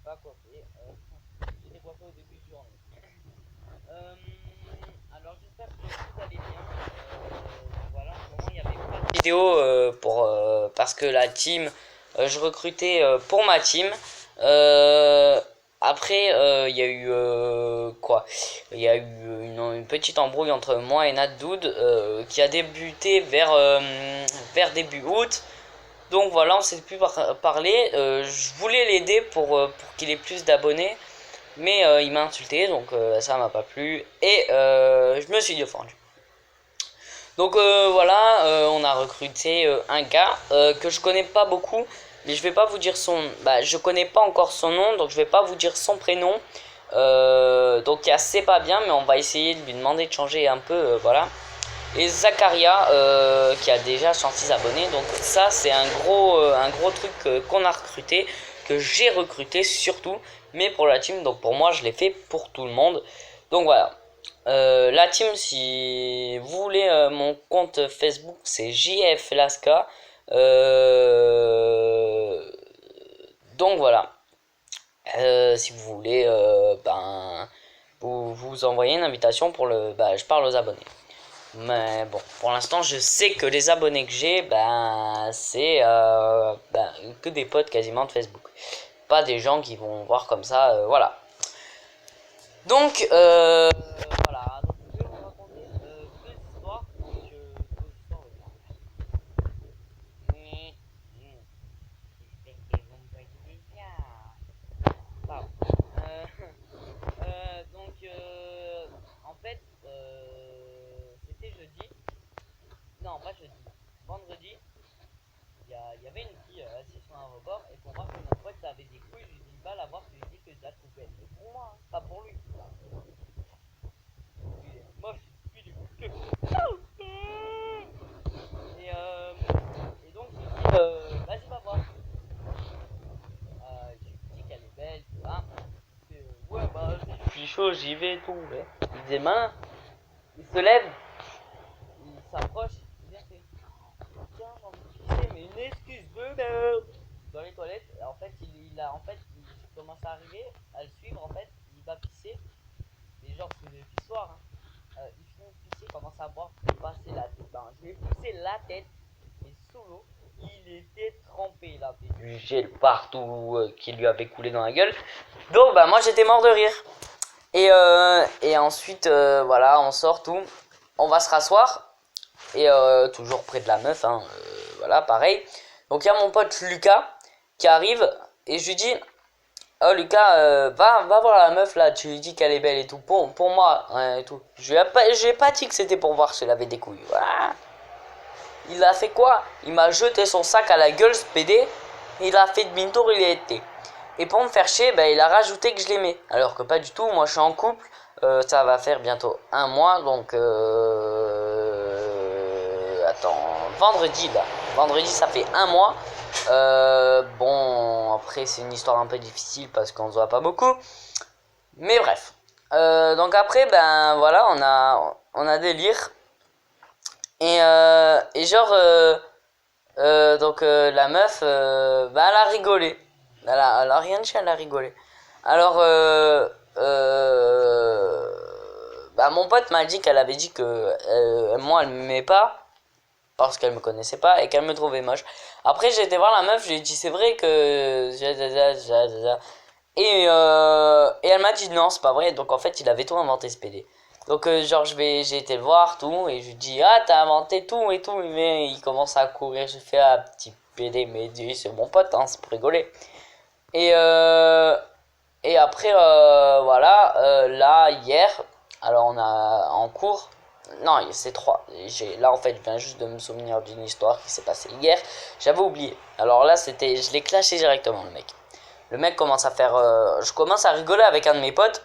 pas coiffé. J'étais coiffé au début de journée. Alors j'espère que vous allez bien. Voilà, en ce moment il n'y avait pas de vidéo parce que la team, je recrutais pour ma team. Après, il y a eu quoi? Il y a eu une petite embrouille entre moi et Naddoud qui a débuté vers début août. Donc voilà, on s'est plus parler. Je voulais l'aider pour qu'il ait plus d'abonnés. Mais il m'a insulté, donc ça m'a pas plu. Et je me suis défendu. Donc voilà, on a recruté un gars que je connais pas beaucoup. Mais je vais pas vous dire son... Bah, je connais pas encore son nom, donc je vais pas vous dire son prénom. Donc c'est pas bien, mais on va essayer de lui demander de changer un peu, voilà. Et Zakaria qui a déjà 106 abonnés. Donc ça c'est un gros truc qu'on a recruté, que j'ai recruté surtout, mais pour la team. Donc pour moi je l'ai fait pour tout le monde. Donc voilà. La team, si vous voulez mon compte Facebook, c'est JF Laska. Donc voilà. Si vous voulez, vous envoyez une invitation pour le... je parle aux abonnés. Mais bon, pour l'instant, je sais que les abonnés que j'ai, c'est que des potes quasiment de Facebook. Pas des gens qui vont voir comme ça, voilà. Donc, voilà. Donc, je vais vous raconter deux histoires. Deux histoires. J'espère qu'elles vont me guider bien. Pardon. Donc, en fait, c'était jeudi. Non, pas jeudi. Vendredi, il y avait une fille assise sur un rebord. Et pour moi, que mon pote avait des couilles, je lui dis va la voir, je lui dis que je la trouve belle. Mais pour moi, hein, pas pour lui. Moi, je suis plus du que. Et donc, je lui dis vas-y, va voir. Je lui dis qu'elle est belle, tu vois. Ouais, je suis chaud, j'y vais et tout. Ouais. Il disait main, il se lève, il s'approche, il vient fait. Tiens, j'ai envie de pisser, mais une excuse de merde. Dans les toilettes, en fait, il commence à arriver, à le suivre, en fait, il va pisser. Mais genre, c'est le pissoir, hein. Il finit de pisser, il commence à boire, il passer la tête. Je lui ai poussé la tête, et sous l'eau, il était trempé, il avait du gel partout qui lui avait coulé dans la gueule. Donc, moi, j'étais mort de rire. Et ensuite, voilà, on sort tout. On va se rasseoir. Et toujours près de la meuf, hein, voilà, pareil. Donc il y a mon pote Lucas qui arrive. Et je lui dis, oh Lucas, va voir la meuf là. Tu lui dis qu'elle est belle et tout. Pour moi, hein, et tout. Je lui ai pas dit que c'était pour voir si elle avait des couilles. Voilà. Il a fait quoi? Il m'a jeté son sac à la gueule, ce PD. Il a fait demi-tour, il est été. Et pour me faire chier, il a rajouté que je l'aimais. Alors que pas du tout, moi je suis en couple. Ça va faire bientôt un mois. Donc attends, vendredi là. Vendredi ça fait un mois. Bon, après c'est une histoire un peu difficile parce qu'on se voit pas beaucoup. Mais bref. Donc après, voilà, on a délire. Et genre, donc la meuf, elle a rigolé. Elle a rien de chien, elle a rigolé. Alors, mon pote m'a dit qu'elle avait dit que moi, elle m'aimait pas parce qu'elle me connaissait pas et qu'elle me trouvait moche. Après, j'ai été voir la meuf, je lui ai dit c'est vrai que... Et elle m'a dit non, c'est pas vrai. Donc en fait, il avait tout inventé ce PD. Donc j'ai été le voir tout et je lui dis ah t'as inventé tout et tout, mais il commence à courir, je fais un petit PD, mais dis c'est mon pote, hein, c'est pour rigoler. Et après voilà, là hier, alors on a en cours, non c'est trois. Là en fait je viens juste de me souvenir d'une histoire qui s'est passée hier, j'avais oublié. Alors là je l'ai clashé directement le mec. Le mec commence à faire, je commence à rigoler avec un de mes potes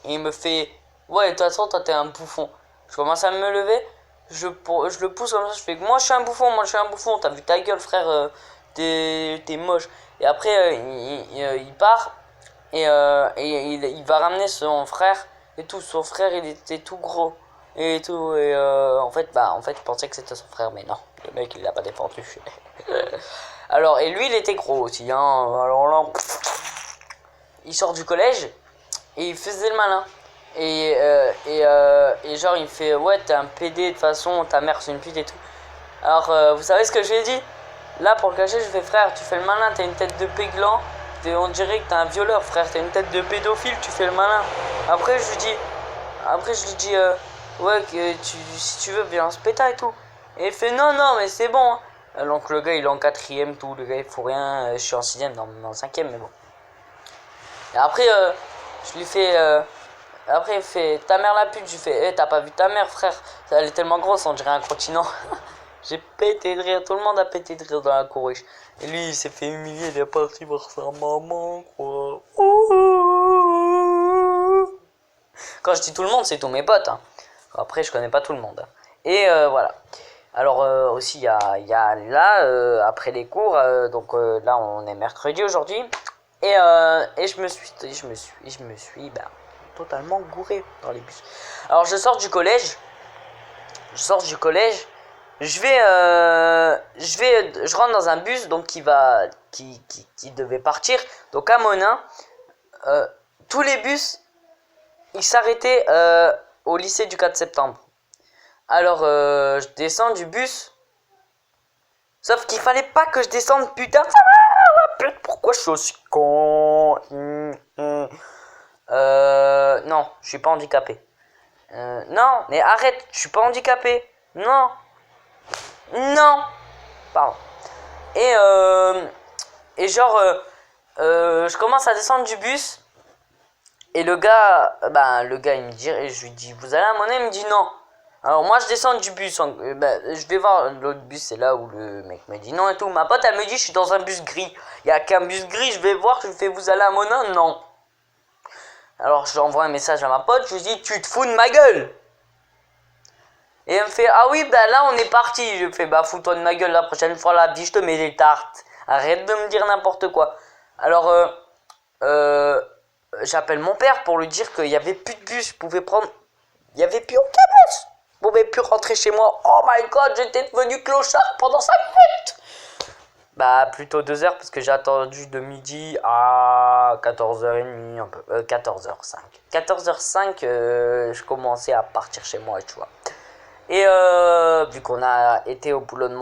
et il me fait ouais, de toute façon, toi, t'es un bouffon. Je commence à me lever, je le pousse comme ça, je fais moi, je suis un bouffon, t'as vu ta gueule, frère, t'es moche. Et après, il part et il va ramener son frère et tout. Son frère, il était tout gros et tout. Et en fait, il pensait que c'était son frère, mais non, le mec, il l'a pas défendu. Alors, et lui, il était gros aussi, hein. Alors là, il sort du collège et il faisait le malin. Et genre, il me fait, ouais, t'es un PD de toute façon, ta mère c'est une pute et tout. Alors, vous savez ce que je lui ai dit? Là, pour le cacher, je fais, frère, tu fais le malin, t'as une tête de péglan. On dirait que t'es un violeur, frère, t'as une tête de pédophile, tu fais le malin. Après, je lui dis, ouais, si tu veux, viens, on se péta et tout. Et il fait, non, non, mais c'est bon. Donc, le gars, il est en 4ème, tout, le gars, il fout rien. Je suis en 6ème, dans 5ème, mais bon. Et après, je lui fais, après, il fait, ta mère la pute. Je lui fais, t'as pas vu ta mère, frère? Elle est tellement grosse, on dirait un continent. J'ai pété de rire, tout le monde a pété de rire dans la cour. Et lui, il s'est fait humilier, il est parti voir sa maman, quoi. Quand je dis tout le monde, c'est tous mes potes. Hein. Après, je connais pas tout le monde. Hein. Et voilà. Alors aussi, il y a là, après les cours, donc là, on est mercredi aujourd'hui. Et je me suis totalement gouré dans les bus. Alors, je sors du collège. Je rentre dans un bus donc qui devait partir. Donc à Monin, tous les bus, ils s'arrêtaient au lycée du 4 septembre. Alors je descends du bus. Sauf qu'il fallait pas que je descende, putain. Pourquoi je suis aussi con? Non, je suis pas handicapé. Non, mais arrête, je suis pas handicapé. Non. Pardon. Et genre, je commence à descendre du bus. Et le gars, il me dit, et je lui dis, vous allez à Monet? Il me dit non. Alors moi, je descends du bus. Je vais voir l'autre bus, c'est là où le mec me dit non et tout. Ma pote, elle me dit, je suis dans un bus gris. Il y a qu'un bus gris, je vais voir, je lui fais, vous allez à Monin? Non. Alors, j'envoie un message à ma pote, je lui dis, tu te fous de ma gueule? Et elle me fait, ah oui, là, on est parti. Je fais, fous-toi de ma gueule, la prochaine fois, la vie, je te mets des tartes. Arrête de me dire n'importe quoi. Alors, j'appelle mon père pour lui dire qu'il n'y avait plus de bus. Il n'y avait plus aucun bus. Je pouvais plus rentrer chez moi. Oh my god, j'étais devenu clochard pendant 5 minutes. Plutôt 2 heures parce que j'ai attendu de midi à 14h30, un peu. 14h05. 14h05, je commençais à partir chez moi, tu vois. Et vu qu'on a été au boulot de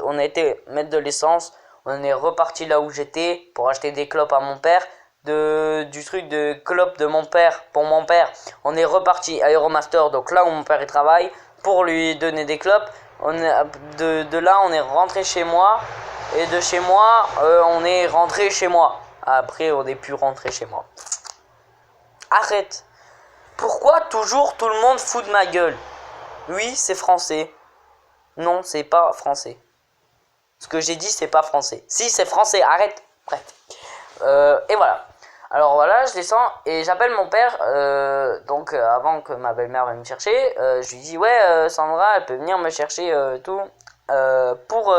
on a été mettre de l'essence, on est reparti là où j'étais pour acheter des clopes à mon père. Du truc de clopes de mon père, pour mon père, on est reparti à Euromaster, donc là où mon père il travaille, pour lui donner des clopes. De là, on est rentré chez moi, et de chez moi, on est rentré chez moi. Après, on est pu rentrer chez moi. Arrête. Pourquoi toujours tout le monde fout de ma gueule? Oui, c'est français. Non, c'est pas français. Ce que j'ai dit, c'est pas français. Si, c'est français, arrête. Bref. Et voilà. Alors voilà, je descends et j'appelle mon père. Donc avant que ma belle-mère vienne me chercher, je lui dis ouais, Sandra, elle peut venir me chercher tout pour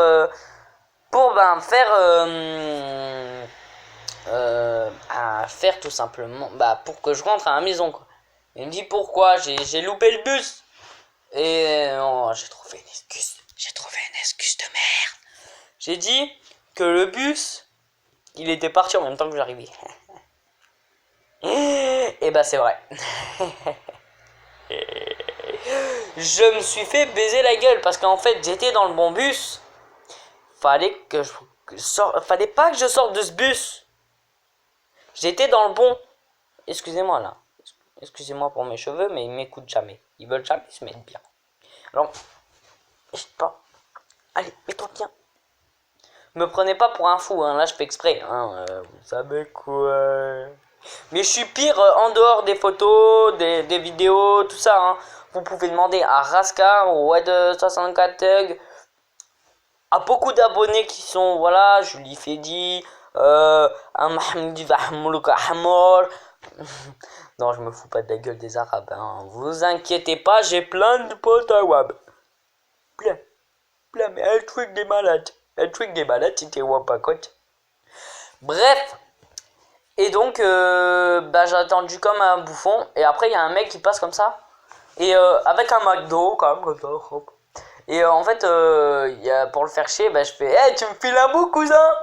faire tout simplement pour que je rentre à la maison quoi. Il me dit pourquoi j'ai loupé le bus. Et j'ai trouvé une excuse. J'ai trouvé une excuse de merde. J'ai dit que le bus, il était parti en même temps que j'arrivais. Et c'est vrai. Je me suis fait baiser la gueule parce qu'en fait, j'étais dans le bon bus. Fallait pas que je sorte de ce bus. J'étais dans le bon. Excusez-moi là. Excusez-moi pour mes cheveux, mais ils m'écoutent jamais. Ils veulent jamais se mettre bien. Alors, je sais pas. Allez, mets-toi bien. Me prenez pas pour un fou, hein. Là je fais exprès. Hein. Vous savez quoi? Mais je suis pire en dehors des photos, des vidéos, tout ça. Hein. Vous pouvez demander à Raskar ou Wed64 Tug, à beaucoup d'abonnés qui sont, voilà, Julie Fedi, non, je me fous pas de la gueule des Arabes. Hein. Vous inquiétez pas, j'ai plein de potes à Wab. Plein, mais un truc des malades. C'était Wapacote. Bref. Et donc, j'ai attendu comme un bouffon. Et après, il y a un mec qui passe comme ça. Et avec un McDo, quand même, comme ça. Hop. Et en fait, pour le faire chier, je fais hey, tu me files un bout, cousin?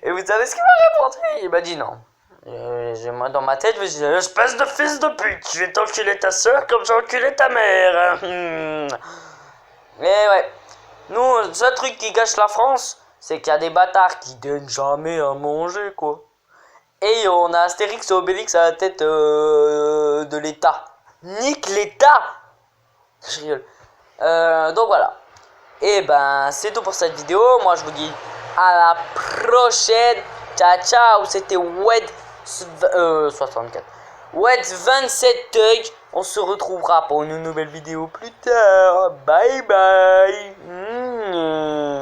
Et vous savez ce qu'il m'a répondu? Il m'a dit non. Moi, dans ma tête, je me dis, espèce de fils de pute, je vais t'enculer ta soeur comme j'ai enculé ta mère. Mais ouais, nous, le seul truc qui gâche la France, c'est qu'il y a des bâtards qui donnent jamais à manger, quoi. Et on a Astérix et Obélix à la tête de l'État. Nique l'État. Je rigole. Donc voilà. Et ben, c'est tout pour cette vidéo. Moi, je vous dis à la prochaine. Ciao, ciao. C'était Wed 64. Wed 27 Tug. On se retrouvera pour une nouvelle vidéo plus tard. Bye bye.